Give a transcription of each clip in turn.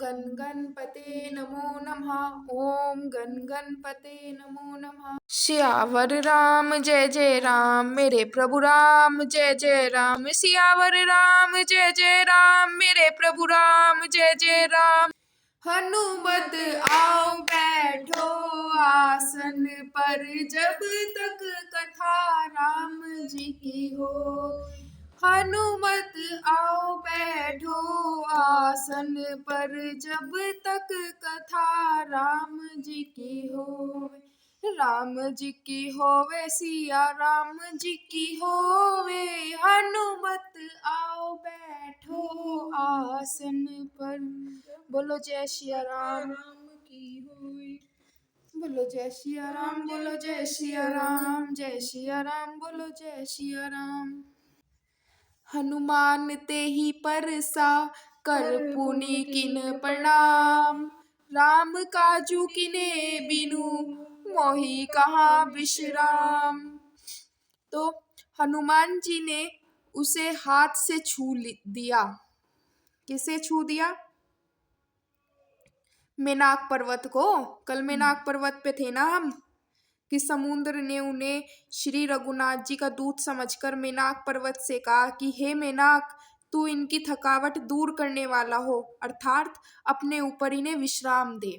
गण गणपते नमो नमः। ओम गण गणपते नमो नमः। सियावर राम जय जय राम, मेरे प्रभु राम जय जय राम। सियावर राम जय जय राम, मेरे प्रभु राम जय जय राम। हनुमत आओ बैठो आसन पर, जब तक कथा राम जी की हो। हनुमत आओ बैठो आसन पर, जब तक कथा राम जी की हो। राम जी की होवे सिया राम जी की होवे, हनुमत आओ बैठो आसन पर। बोलो जय सिया राम की होवे। बोलो जय सिया राम, बोलो जय सिया राम, जय सिया राम, बोलो जय सिया राम। हनुमान ते ही परसा कर पुनि किन प्रणाम, राम काजू किने बिनु मोहि कहाँ विश्राम। तो हनुमान जी ने उसे हाथ से छू दिया। किसे छू दिया? मेनाक पर्वत को। कल मेनाक पर्वत पे थे ना हम, कि समुद्र ने उन्हें श्री रघुनाथ जी का दूत समझकर मेनाक पर्वत से कहा कि हे मेनाक, तू इनकी थकावट दूर करने वाला हो, अर्थात अपने ऊपर इन्हें विश्राम दे।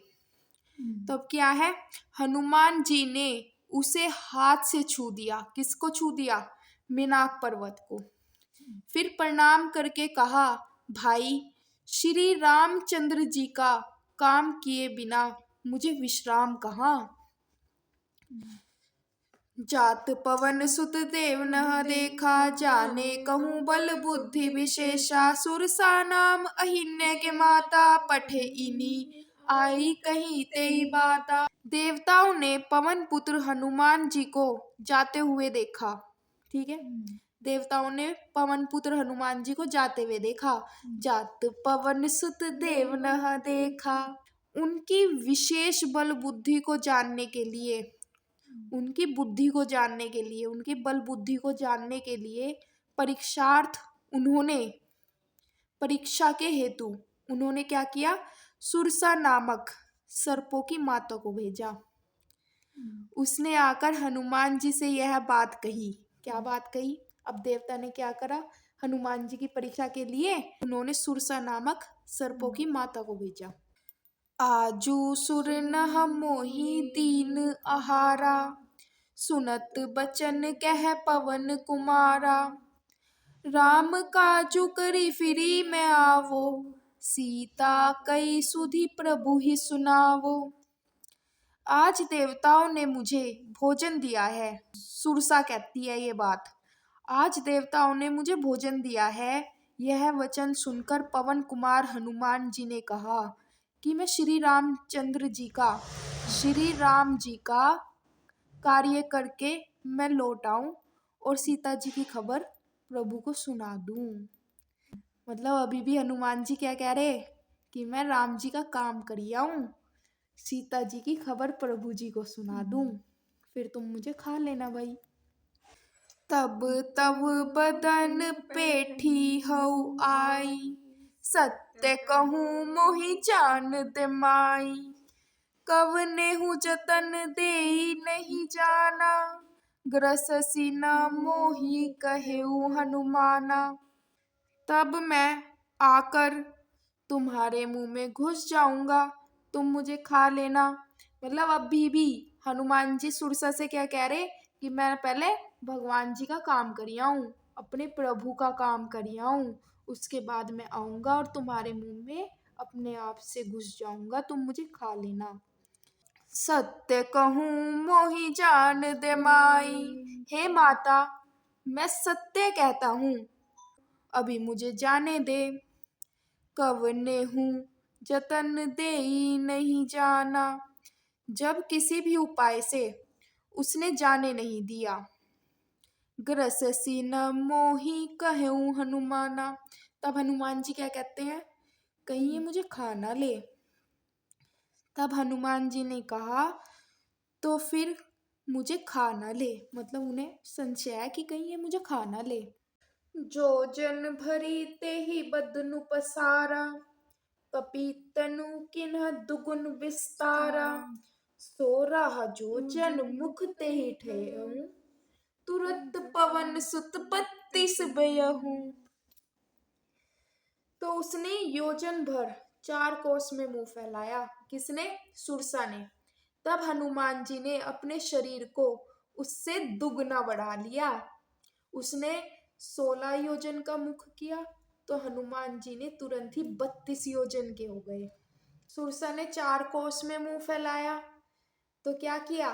तब क्या है, हनुमान जी ने उसे हाथ से छू दिया। किसको छू दिया? मेनाक पर्वत को। फिर प्रणाम करके कहा, भाई श्री रामचंद्र जी का काम किए बिना मुझे विश्राम कहाँ। जात पवन सुत देव नह देखा, जाने कहूँ बल बुद्धि विशेषा। सुरसा नाम अहिन्य के माता, पठे इनी आई कहीं तेई बाता। देवताओं ने पवन पुत्र हनुमान जी को जाते हुए देखा। ठीक है, देवताओं ने पवन पुत्र हनुमान जी को जाते हुए देखा। जात पवन सुत देव नह देखा। उनकी विशेष बल बुद्धि को जानने के लिए, उनकी बुद्धि को जानने के लिए, उनकी बल बुद्धि को जानने के लिए परीक्षार्थ उन्होंने, परीक्षा के हेतु उन्होंने क्या किया? सुरसा नामक सर्पों की माता को भेजा। उसने आकर हनुमान जी से यह बात कही। क्या बात कही? अब देवता ने क्या करा? हनुमान जी की परीक्षा के लिए उन्होंने सुरसा नामक सर्पों की माता को भेजा। आजू सुर नह मोहि दीन आहारा, सुनत बचन कह पवन कुमारा। राम काजू करी फिरी मैं आवो, सीता कई सुधि प्रभु ही सुनावो। आज देवताओं ने मुझे भोजन दिया है। सुरसा कहती है ये बात। आज देवताओं ने मुझे भोजन दिया है। यह वचन सुनकर पवन कुमार हनुमान जी ने कहा कि मैं श्री रामचंद्र जी का, श्री राम जी का कार्य करके मैं लौट आऊं और सीता जी की खबर प्रभु को सुना दूं। मतलब अभी भी हनुमान जी क्या कह रहे कि मैं राम जी का काम करी आऊं, सीता जी की खबर प्रभु जी को सुना दूं, फिर तुम मुझे खा लेना भाई। तब तब बदन पेठी हऊ आई, सत्य कहूँ मोहि जानत माई। कवने हूँ जतन देई नहीं जाना, ग्रससी न मोहि कहेऊ हनुमाना। तब मैं आकर तुम्हारे मुंह में घुस जाऊंगा, तुम मुझे खा लेना। मतलब अभी भी हनुमान जी सुरसा से क्या कह रहे कि मैं पहले भगवान जी का काम करी आऊं, अपने प्रभु का काम करी आऊं, उसके बाद मैं आऊंगा और तुम्हारे मुंह में अपने आप से घुस जाऊंगा, तुम मुझे खा लेना। सत्य कहूँ मोहि जान दे माई, हे माता मैं सत्य कहता हूँ, अभी मुझे जाने दे। कवने हूँ जतन देई नहीं जाना, जब किसी भी उपाय से उसने जाने नहीं दिया। ग्रससी न मोहि कहेऊ हनुमाना। तब हनुमान जी क्या कहते हैं? कहीं ये मुझे खा ना ले। तब हनुमान जी ने कहा तो फिर मुझे खा ना ले, मतलब उन्हें संशय है कि कहीं ये मुझे खा ना ले। जो जन भरी ते ही बदनु पसारा, कपि तनु किन्ह दुगुन विस्तारा। 16 योजन मुख तेहि ठेहु, तुरत पवन सुत 32 बेयहु। तो उसने योजन भर 4 कोस में मुंह फैलाया। किसने? सुरसा ने। तब हनुमान जी ने अपने शरीर को उससे दुगना बढ़ा लिया। उसने 16 योजन का मुख किया तो हनुमान जी ने तुरंत ही 32 योजन के हो गए। सुरसा ने 4 कोस में मुंह फैलाया तो क्या किया?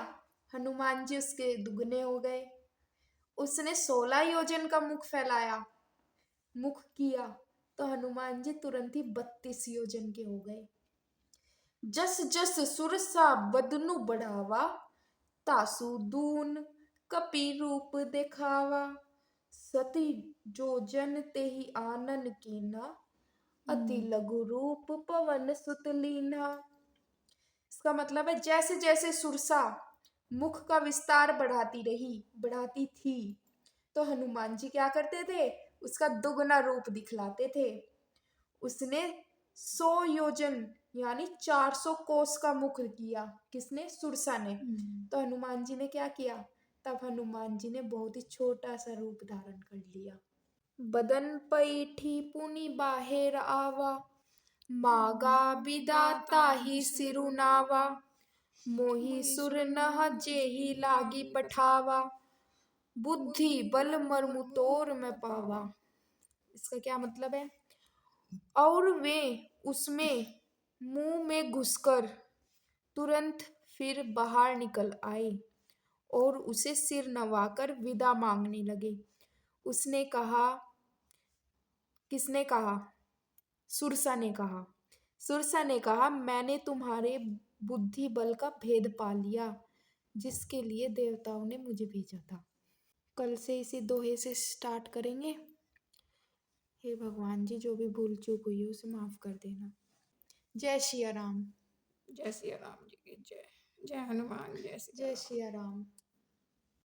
हनुमान जी उसके दुगने हो गए। उसने 16 योजन का मुख किया तो हनुमान जी तुरंत ही 32 योजन के हो गए। जस जस सुरसा बदनु बढ़ावा, तासु दून कपि रूप दिखावा। सती जोजन तेहि आनन कीन्हा, अति लघु रूप पवन सुत लीन्हा। इसका मतलब है जैसे जैसे सुरसा मुख का विस्तार बढ़ाती थी तो हनुमान जी क्या करते थे? उसका दुगना रूप दिखलाते थे। उसने 100 योजन यानी 400 कोस का मुख किया। किसने? सुरसा ने। तो हनुमान जी ने क्या किया? तब हनुमान जी ने बहुत ही छोटा सा रूप धारण कर लिया। बदन पैठी पुनि बाहेर आवा, मागा विदाता ही सिरुनावा। मोहि सुर नह जेहि लागी पठावा, बुद्धि बल मर्मु तोर मैं पावा। इसका क्या मतलब है? और वे उसमें मुंह में घुसकर तुरंत फिर बाहर निकल आए और उसे सिर नवाकर विदा मांगने लगे। उसने कहा, किसने कहा? सुरसा ने कहा। सुरसा ने कहा, मैंने तुम्हारे बुद्धि बल का भेद पा लिया, जिसके लिए देवताओं ने मुझे भेजा था। कल से इसी दोहे से स्टार्ट करेंगे। हे भगवान जी, जो भी भूल चूक हुई है उसे माफ कर देना। जय सिया राम। जय सिया राम जी की जय। जय हनुमान। जय सिया जय राम। सिया राम।